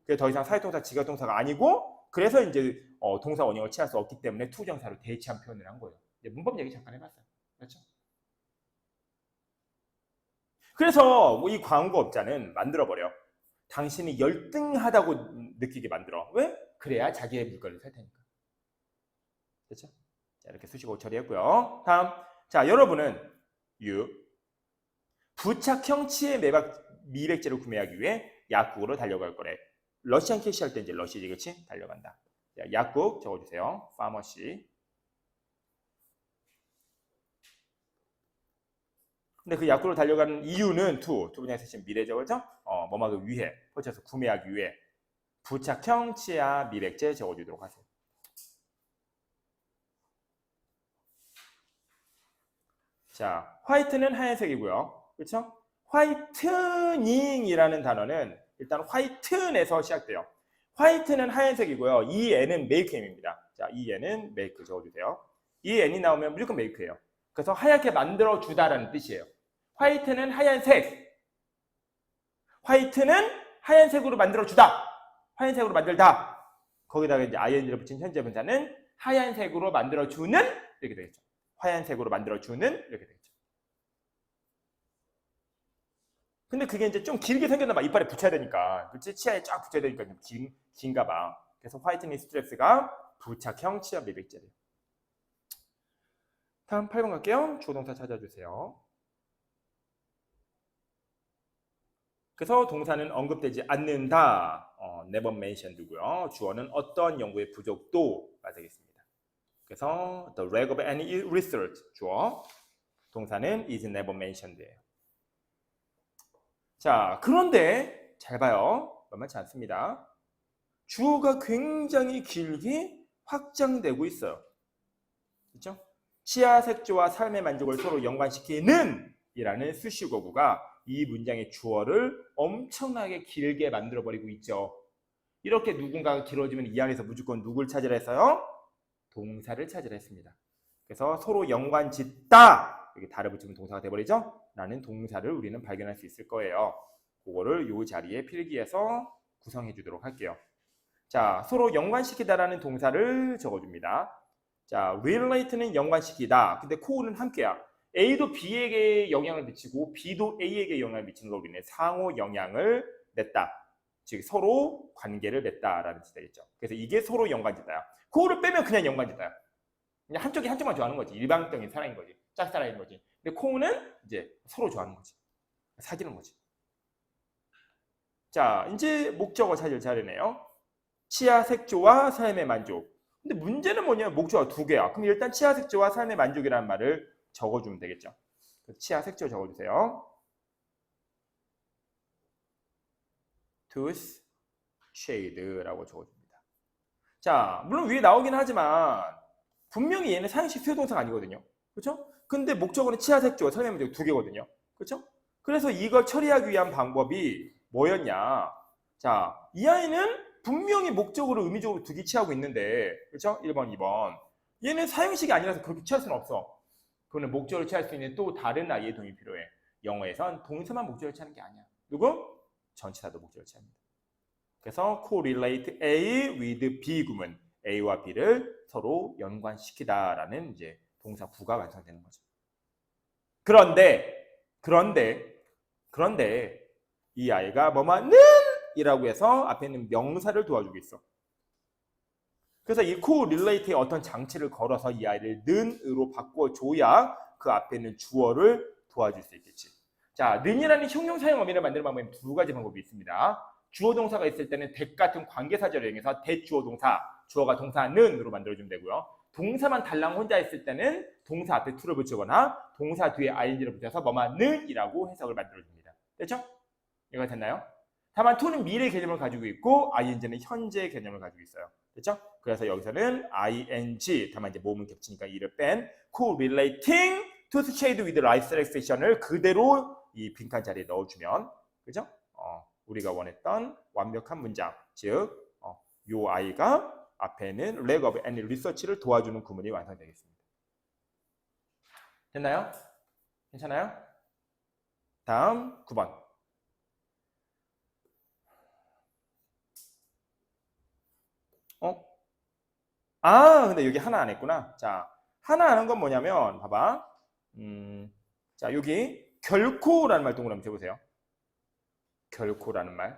그래서 더 이상 사역동사, 지각동사가 아니고 그래서 이제 동사 원형을 취할 수 없기 때문에 투정사로 대체한 표현을 한 거예요. 이제 문법 얘기 잠깐 해봤어요. 그렇죠? 그래서 이 광고업자는 만들어버려. 당신이 열등하다고 느끼게 만들어. 왜? 그래야 자기의 물건을 살 테니까. 그렇죠? 자, 이렇게 수식어 처리했고요. 다음, 자, 여러분은 부착형 치의 미백제를 구매하기 위해 약국으로 달려갈 거래. 러시안 캐시 할 때 이제 러시지, 그렇지? 달려간다. 자, 약국 적어주세요. 파머시. 근데 그 약국으로 달려가는 이유는 두 분야에서 지금 미래죠, 그렇죠? 뭐하기 위해, 포착해서 구매하기 위해 부착형 치아 미백제 적어주도록 하세요. 자, 화이트는 하얀색이고요, 그렇죠? 화이트닝이라는 단어는 일단 화이튼에서 시작돼요. 화이트는 하얀색이고요. 이 N은 메이크 M입니다. 자, 이 N은 메이크 적어주세요. 이 N이 나오면 무조건 메이크예요. 그래서 하얗게 만들어 주다라는 뜻이에요. 화이트는 하얀색. 화이트는 하얀색으로 만들어 주다. 하얀색으로 만들다. 거기다가 이제 ing를 붙인 현재 분사는 하얀색으로 만들어 주는 이렇게 되겠죠. 하얀색으로 만들어 주는 이렇게 되겠죠. 근데 그게 이제 좀 길게 생겼나 봐. 이빨에 붙여야 되니까. 그렇지? 치아에 쫙 붙여야 되니까 좀 긴가 봐. 그래서 화이트닝 스트랩스가 부착형 치아 미백제래요. 다음 8번 갈게요. 주어동사 찾아주세요. 그래서 동사는 언급되지 않는다. never mentioned고요. 주어는 어떤 연구의 부족도가 되겠습니다. 그래서 the lack of any research 주어. 동사는 is never mentioned예요. 자, 그런데 잘 봐요. 만만치 않습니다. 주어가 굉장히 길게 확장되고 있어요. 그렇죠? 치아 색조와 삶의 만족을 서로 연관시키는 이라는 수식어구가 이 문장의 주어를 엄청나게 길게 만들어버리고 있죠. 이렇게 누군가가 길어지면 이 안에서 무조건 누굴 찾으라 했어요? 동사를 찾으라 했습니다. 그래서 서로 연관짓다 이렇게 달을 붙이면 동사가 돼버리죠? 라는 동사를 우리는 발견할 수 있을 거예요. 그거를 이 자리에 필기해서 구성해 주도록 할게요. 자, 서로 연관시키다라는 동사를 적어줍니다. 자, relate는 연관시키다. 근데 co는 함께야. A도 B에게 영향을 미치고 B도 A에게 영향을 미치는 걸로 인해 상호 영향을 냈다. 즉 서로 관계를 맺다라는 뜻이 되겠죠. 그래서 이게 서로 연관짓다야. co를 빼면 그냥 연관짓다야. 그냥 한쪽이 한쪽만 좋아하는 거지. 일방적인 사랑인 거지. 짝사랑인 거지. 근데 co는 이제 서로 좋아하는 거지. 사귀는 거지. 자, 이제 목적어 찾을 차례네요. 치아 색조와 삶의 만족. 근데 문제는 뭐냐면 목적어가 두 개야. 그럼 일단 치아 색조와 삶의 만족이라는 말을 적어주면 되겠죠. 치아 색조 적어주세요. tooth shade라고 적어줍니다. 자, 물론 위에 나오긴 하지만 분명히 얘는 사형식 수요동사가 아니거든요. 그렇죠? 근데 목적어는 치아 색조, 삶의 만족 두 개거든요. 그렇죠? 그래서 이걸 처리하기 위한 방법이 뭐였냐? 자, 이 아이는 분명히 목적으로 의미적으로 두 개 취하고 있는데, 그렇죠? 1번, 2번. 얘는 사형식이 아니라서 그렇게 취할 수는 없어. 그거는 목적으로 취할 수 있는 또 다른 아이의 동의 필요해. 영어에선 동사만 목적으로 취하는 게 아니야. 누구? 전치사도 목적으로 취합니다. 그래서 correlate A with B 구문, A와 B를 서로 연관시키다라는 이제 동사 구가 완성되는 거죠. 그런데 이 아이가 뭐뭐는 이라고 해서 앞에 있는 명사를 도와주고 있어. 그래서 이 correlate의 어떤 장치를 걸어서 이 아이를 는으로 바꿔줘야 그 앞에 있는 주어를 도와줄 수 있겠지. 자, 는이라는 형용사형 어미를 만드는 방법에는 두 가지 방법이 있습니다. 주어 동사가 있을 때는 that 같은 관계사절을 이용해서 that 주어 동사, 주어가 동사는으로 만들어주면 되고요. 동사만 달랑 혼자 있을 때는 동사 앞에 to를 붙이거나 동사 뒤에 ing를 붙여서 뭐뭐는이라고 해석을 만들어줍니다. 됐죠? 이해가 됐나요? 다만 to는 미래 개념을 가지고 있고 ing는 현재 개념을 가지고 있어요. 됐죠? 그래서 여기서는 ing, 다만 이제 모음은 겹치니까 이를 뺀 correlating tooth shade with right relaxation을 그대로 이 빈칸 자리에 넣어주면, 그죠? 우리가 원했던 완벽한 문장, 즉, 요 아이가 앞에는 leg of any research를 도와주는 구문이 완성되겠습니다. 됐나요? 괜찮아요? 다음 9번. 근데 여기 하나 안 했구나. 자, 하나 하는 건 뭐냐면, 봐봐. 자, 여기 결코라는 말 동그라미 쳐보세요. 결코라는 말.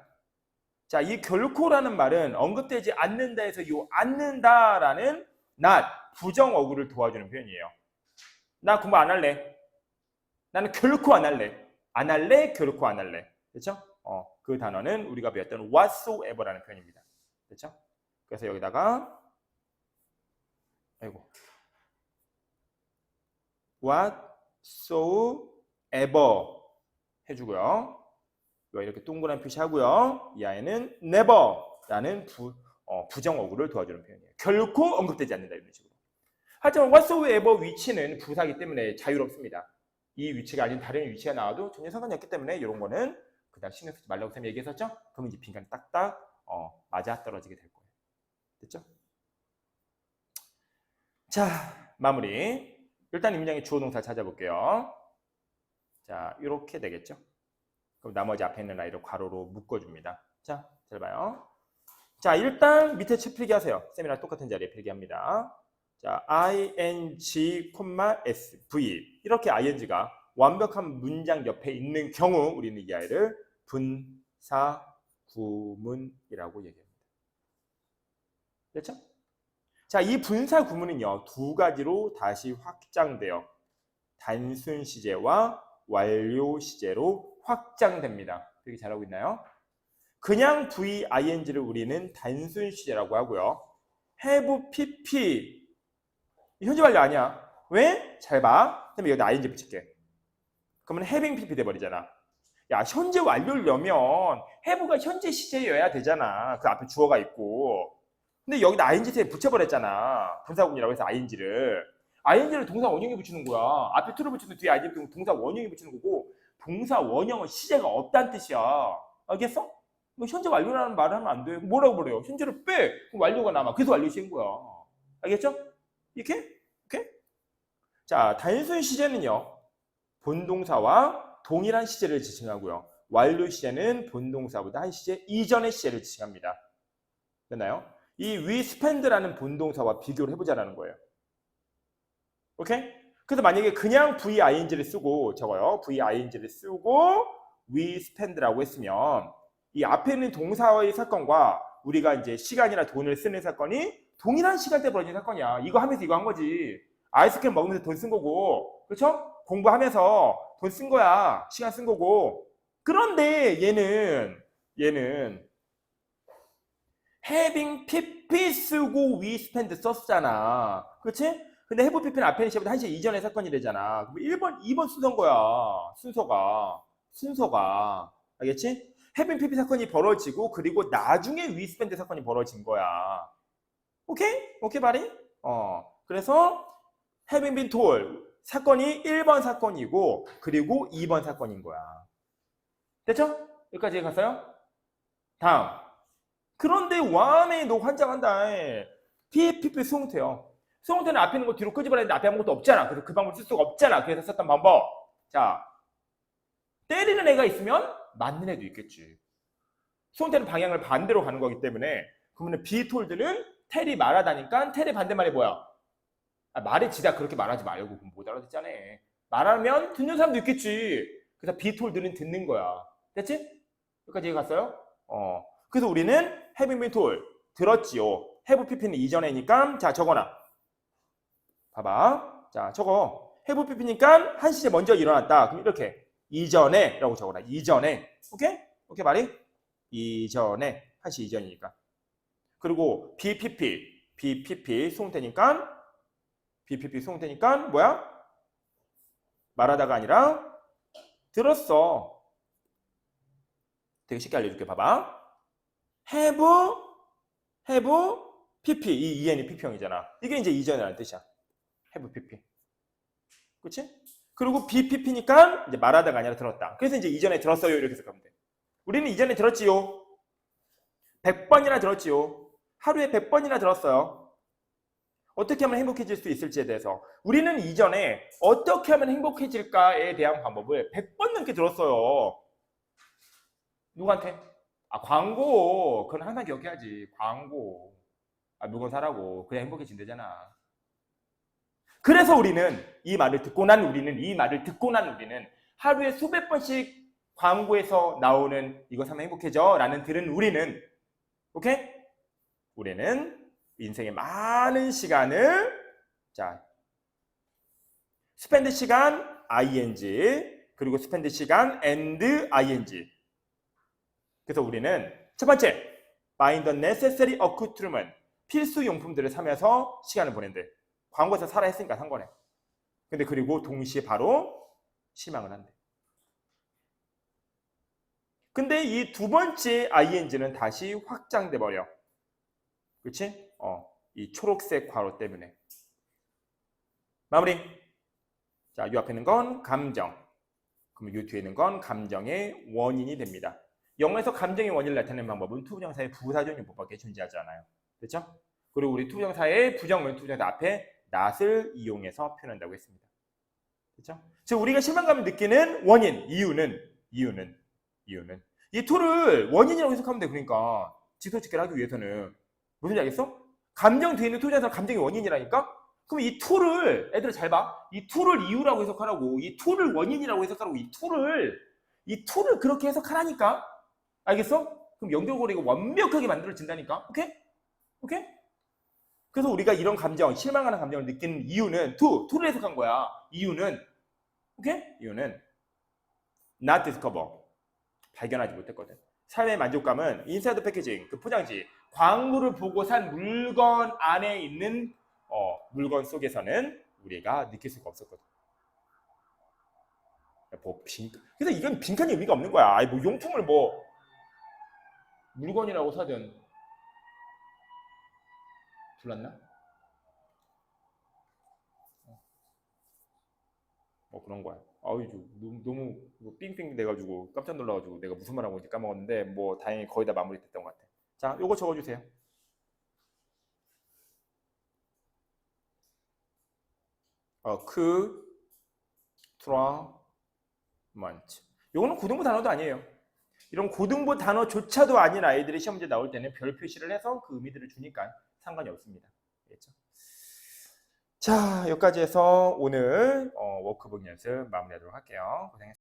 자, 이 결코라는 말은 언급되지 않는다에서 요 않는다라는 not, 부정어구를 도와주는 표현이에요. 나 공부 안 할래. 나는 결코 안 할래. 안 할래, 결코 안 할래. 그렇죠? 그 단어는 우리가 배웠던 whatsoever라는 표현입니다. 그렇죠? 그래서 여기다가 whatsoever 해주고요. 이렇게 동그란 표시하고요. 이 아이는 never라는 부정어구를 도와주는 표현이에요. 결코 언급되지 않는다 이런 식으로. 하지만 whatsoever 위치는 부사기 때문에 자유롭습니다. 이 위치가 아닌 다른 위치가 나와도 전혀 상관이 없기 때문에 이런 거는 그다음 신경 쓰지 말라고 쌤이 얘기했었죠? 그러면 이제 빈칸 딱딱 맞아 떨어지게 될 거예요. 됐죠? 자, 마무리. 일단 이 문장의 주어 동사 찾아볼게요. 자, 이렇게 되겠죠? 그럼 나머지 앞에 있는 아이를 괄호로 묶어줍니다. 자, 잘 봐요. 자, 일단 밑에 책 필기하세요. 쌤이랑 똑같은 자리에 필기합니다. 자, ing, sv 이렇게 ing가 완벽한 문장 옆에 있는 경우 우리는 이 아이를 분사 구문이라고 얘기합니다. 됐죠? 자, 이 분사 구문은요, 두 가지로 다시 확장돼요. 단순 시제와 완료 시제로 확장됩니다. 되게 잘하고 있나요? 그냥 VING를 우리는 단순 시제라고 하고요. have PP 현재 완료 아니야. 왜? 잘 봐. 그러면 여기다 ING 붙일게. 그러면 having PP 돼버리잖아. 야, 현재 완료려면 have가 현재 시제여야 되잖아. 그 앞에 주어가 있고. 근데 여기다 ING 붙여버렸잖아. 분사구문이라고 해서 ING를 동사 원형에 붙이는 거야. 앞에 to를 붙이는 뒤에 ING 붙이는 동사 원형에 붙이는 거고 동사 원형은 시제가 없다는 뜻이야. 알겠어? 뭐 현재 완료라는 말을 하면 안 돼. 뭐라고 그래요? 현재를 빼. 그럼 완료가 남아. 그래서 완료 시인 거야. 알겠죠? 이렇게? 오케이? 자, 단순 시제는요. 본동사와 동일한 시제를 지칭하고요. 완료 시제는 본동사보다 한 시제 이전의 시제를 지칭합니다. 됐나요? 이 we spend라는 본동사와 비교를 해보자라는 거예요. 오케이? 그래서 만약에 그냥 VING를 쓰고 적어요. VING를 쓰고 we spend라고 했으면 이 앞에 있는 동사의 사건과 우리가 이제 시간이나 돈을 쓰는 사건이 동일한 시간대에 벌어진 사건이야. 이거 하면서 이거 한 거지. 아이스크림 먹으면서 돈 쓴 거고, 그렇죠? 공부하면서 돈 쓴 거야. 시간 쓴 거고. 그런데 얘는 얘는 having pp 쓰고 we spend 썼잖아. 그렇지? 근데 have pp는 앞에 있는 시보다 1시 이전의 사건이 되잖아. 그럼 1번, 2번 순서인 거야. 순서가. 알겠지? having pp 사건이 벌어지고 그리고 나중에 we spend 사건이 벌어진 거야. 오케이? 오케이, 바리? 그래서 having been told 사건이 1번 사건이고 그리고 2번 사건인 거야. 됐죠? 여기까지 갔어요? 다음. 그런데 완에 너 환장한다. PPP 수동태요. 수동태는 앞에 있는 거 뒤로 끄집어내는데 앞에 아무것도 없잖아. 그래서 그 방법을 쓸 수가 없잖아. 그래서 썼던 방법. 자, 때리는 애가 있으면 맞는 애도 있겠지. 수동태는 방향을 반대로 가는 거기 때문에 그러면 be told는 텔이 말하다니까 텔의 반대말이 뭐야? 말이 지다 그렇게 말하지 말고 못 알아듣잖아. 말하면 듣는 사람도 있겠지. 그래서 be told는 듣는 거야. 됐지? 여기까지 이해 갔어요? 그래서 우리는 having been told 들었지요. have pp는 이전에니까 자 적어놔. 봐봐. 자 적어. have pp니까 1시에 먼저 일어났다. 그럼 이렇게 이전에 라고 적어놔. 이전에. 오케이? 오케이 말이? 이전에 1시 이전이니까. 그리고 BPP 수동태니까 뭐야? 말하다가 아니라 들었어. 되게 쉽게 알려줄게. 봐봐. have pp 이 EN이 pp형이잖아. 이게 이제 이전이라는 뜻이야. have pp. 그렇지? 그리고 BPP니까 이제 말하다가 아니라 들었다. 그래서 이제 이전에 들었어요 이렇게 생각하면 돼. 우리는 이전에 들었지요. 100번이나 들었지요. 하루에 100번이나 들었어요. 어떻게 하면 행복해질 수 있을지에 대해서 우리는 이전에 어떻게 하면 행복해질까에 대한 방법을 100번 넘게 들었어요. 누구한테? 광고. 그건 항상 기억해야지. 광고. 물건 사라고. 그래야 행복해진대잖아. 그래서 우리는 이 말을 듣고 난 우리는 하루에 수백 번씩 광고에서 나오는 이거 사면 행복해져 라는 들은 우리는 오케이? 우리는 인생의 많은 시간을 자 spend 시간 ing 그리고 spend 시간 and ing 그래서 우리는 첫 번째 buy the necessary accoutrement 필수 용품들을 사면서 시간을 보낸대. 광고에서 사라 했으니까 산 거네. 근데 그리고 동시에 바로 실망을 한대. 근데 이 두 번째 ing는 다시 확장돼 버려. 그렇지? 이 초록색 괄호 때문에. 마무리. 자, 이 앞에 있는 건 감정. 그럼 이 뒤에 있는 건 감정의 원인이 됩니다. 영어에서 감정의 원인을 나타내는 방법은 투부정사의 부사적 용법밖에 존재하지 않아요. 그렇죠? 그리고 우리 투부정사의 부정문 투부정사 앞에 not을 이용해서 표현한다고 했습니다. 그렇죠? 즉 우리가 실망감을 느끼는 원인, 이유는 이 to를 원인이라고 해석하면 돼. 그러니까 직소직결을 하기 위해서는 무슨 지 알겠어? 감정 뒤에 있는 투부정사는 감정의 원인이라니까? 그럼 이 to를 애들 잘 봐. 이 to를 이유라고 해석하라고. 이 to를 원인이라고 해석하라고. 이 to를 그렇게 해석하라니까. 알겠어? 그럼 연결고리가 완벽하게 만들어진다니까. 오케이? 오케이? 그래서 우리가 이런 감정, 실망하는 감정을 느끼는 이유는 to를 해석한 거야. 이유는 오케이? 이유는 not discover. 발견하지 못했거든. 삶의 만족감은 인사이드 패키징, 그 포장지, 광고를 보고 산 물건 안에 있는 물건 속에서는 우리가 느낄 수가 없었거든. 그래서 이건 빈칸이 의미가 없는 거야. 아니 뭐 용품을 뭐 물건이라고 사든 불났나? 그런 거야. 너무 삥삥 돼가지고 깜짝 놀라가지고 내가 무슨 말 하고 있는지 까먹었는데 뭐 다행히 거의 다 마무리됐던 것 같아. 자, 요거 적어주세요. accoutrement. 요거는 고등부 단어도 아니에요. 이런 고등부 단어조차도 아닌 아이들이 시험 문제 나올 때는 별 표시를 해서 그 의미들을 주니까 상관이 없습니다. 알겠죠? 자, 여기까지 해서 오늘 워크북 연습 마무리하도록 할게요. 고생했습니다.